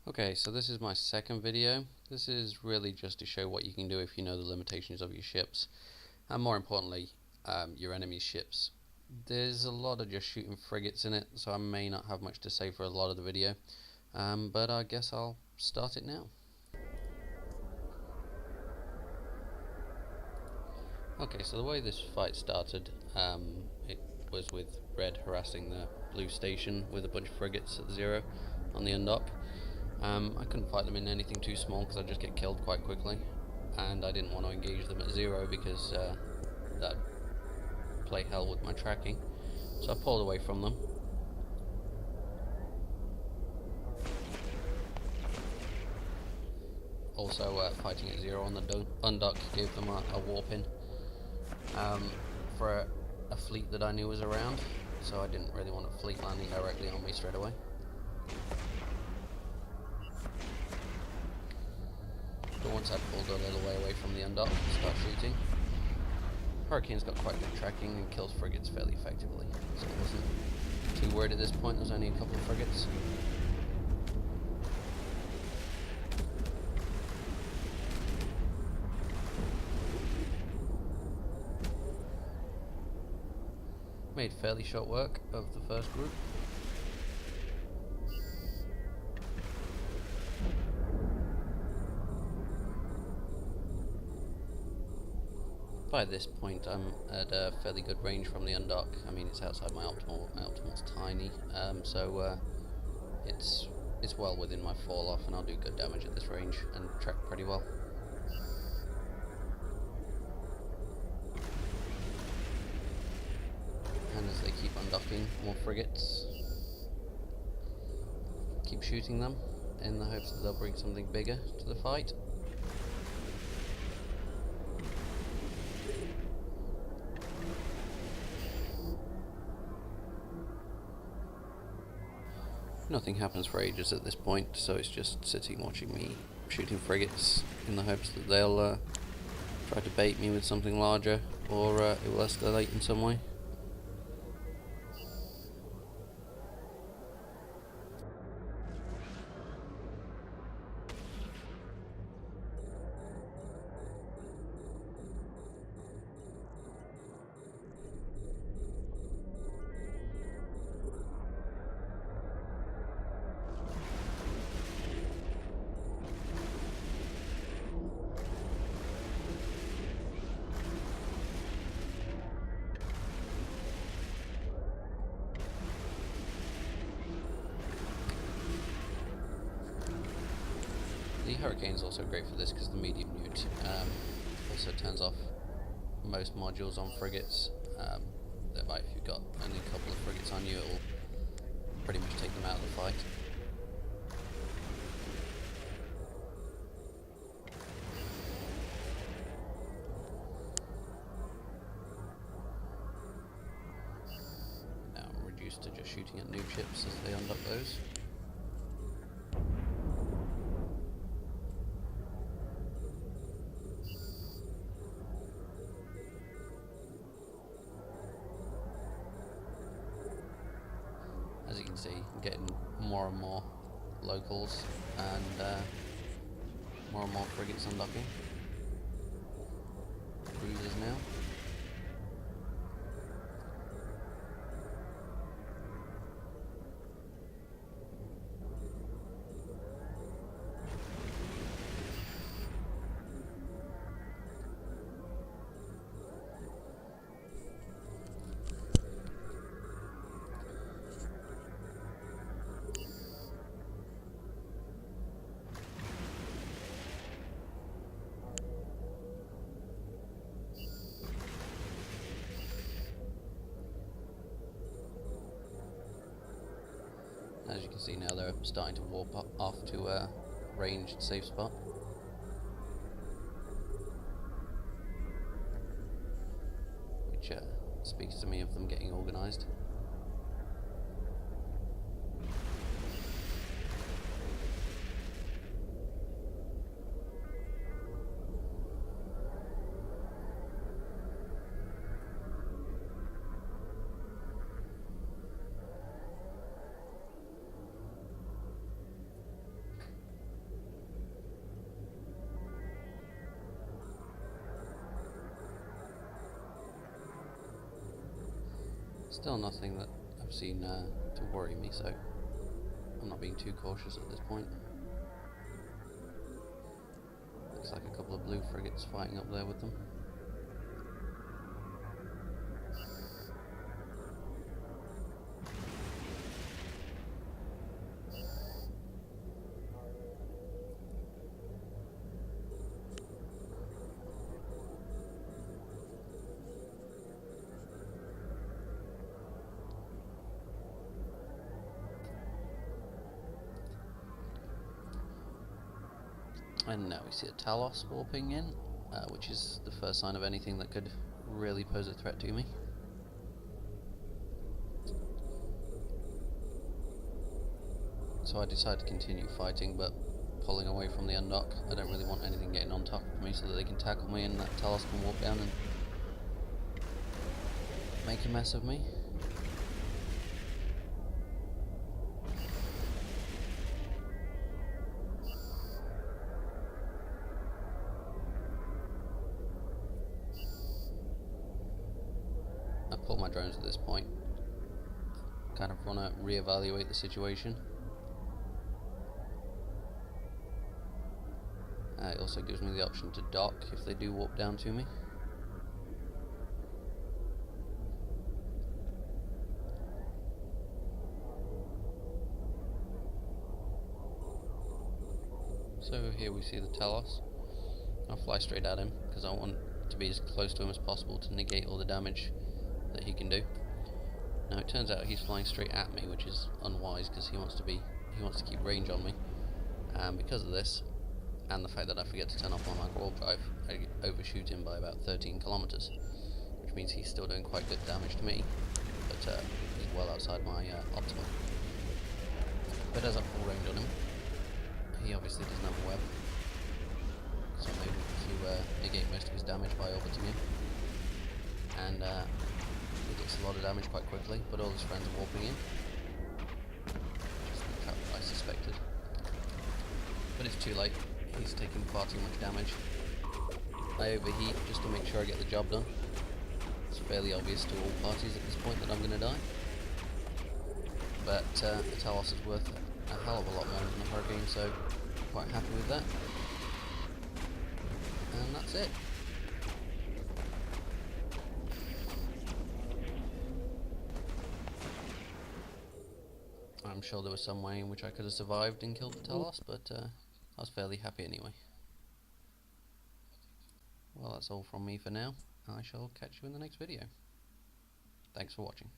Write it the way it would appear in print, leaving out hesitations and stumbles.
Okay, so this is my second video. This is really just to show what you can do if you know the limitations of your ships, and more importantly, your enemy's ships. There's a lot of just shooting frigates in it, so I may not have much to say for a lot of the video, but I guess I'll start it now. Okay, so the way this fight started, it was with red harassing the blue station with a bunch of frigates at 0 on the undock. I couldn't fight them in anything too small because I'd just get killed quite quickly, and I didn't want to engage them at 0 because that'd play hell with my tracking, so I pulled away from them. Also, fighting at 0 on the undock gave them a warp in for a fleet that I knew was around, so I didn't really want a fleet landing directly on me straight away. But once I'd pulled a little way away from the undock and start shooting, Hurricane's got quite good tracking and kills frigates fairly effectively, so I wasn't too worried at this point. There's only a couple of frigates. Made fairly short work of the first group. By this point I'm at a fairly good range from the undock. I mean, it's outside my optimal. My optimal's tiny, so it's well within my fall off, and I'll do good damage at this range and track pretty well. And as they keep undocking more frigates, keep shooting them in the hopes that they'll bring something bigger to the fight. Nothing happens for ages at this point, so it's just sitting watching me shooting frigates in the hopes that they'll try to bait me with something larger, or it will escalate in some way. The Hurricane's also great for this because the medium newt also turns off most modules on frigates. Thereby, if you've got only a couple of frigates on you, it will pretty much take them out of the fight. Now I'm reduced to just shooting at new ships as they undock those. As you can see, I'm getting more and more locals and more frigates undocking. Cruisers now. As you can see now, they're starting to warp up off to a ranged safe spot. Which speaks to me of them getting organised. Still nothing that I've seen to worry me, so I'm not being too cautious at this point. Looks like a couple of blue frigates fighting up there with them. And now we see a Talos warping in, which is the first sign of anything that could really pose a threat to me. So I decide to continue fighting, but pulling away from the undock. I don't really want anything getting on top of me so that they can tackle me and that Talos can warp down and make a mess of me. I pull my drones at this point. Kind of want to reevaluate the situation. It also gives me the option to dock if they do warp down to me. So here we see the Talos. I'll fly straight at him because I want to be as close to him as possible to negate all the damage that he can do. Now it turns out he's flying straight at me, which is unwise because he wants to keep range on me. And because of this, and the fact that I forget to turn off my micro warp drive, I overshoot him by about 13 kilometers, which means he's still doing quite good damage to me, but he's well outside my optimum. But as I pull range on him, he obviously doesn't have a web, so I'm able to negate most of his damage by orbiting him, and he takes a lot of damage quite quickly, but all his friends are warping in, which is the trap I suspected. But it's too late. He's taking far too much damage. I overheat just to make sure I get the job done. It's fairly obvious to all parties at this point that I'm going to die. But the Talos is worth a hell of a lot more than the Hurricane, so I'm quite happy with that. And that's it. I'm sure there was some way in which I could have survived and killed the Talos, but I was fairly happy anyway. Well, that's all from me for now. I shall catch you in the next video. Thanks for watching.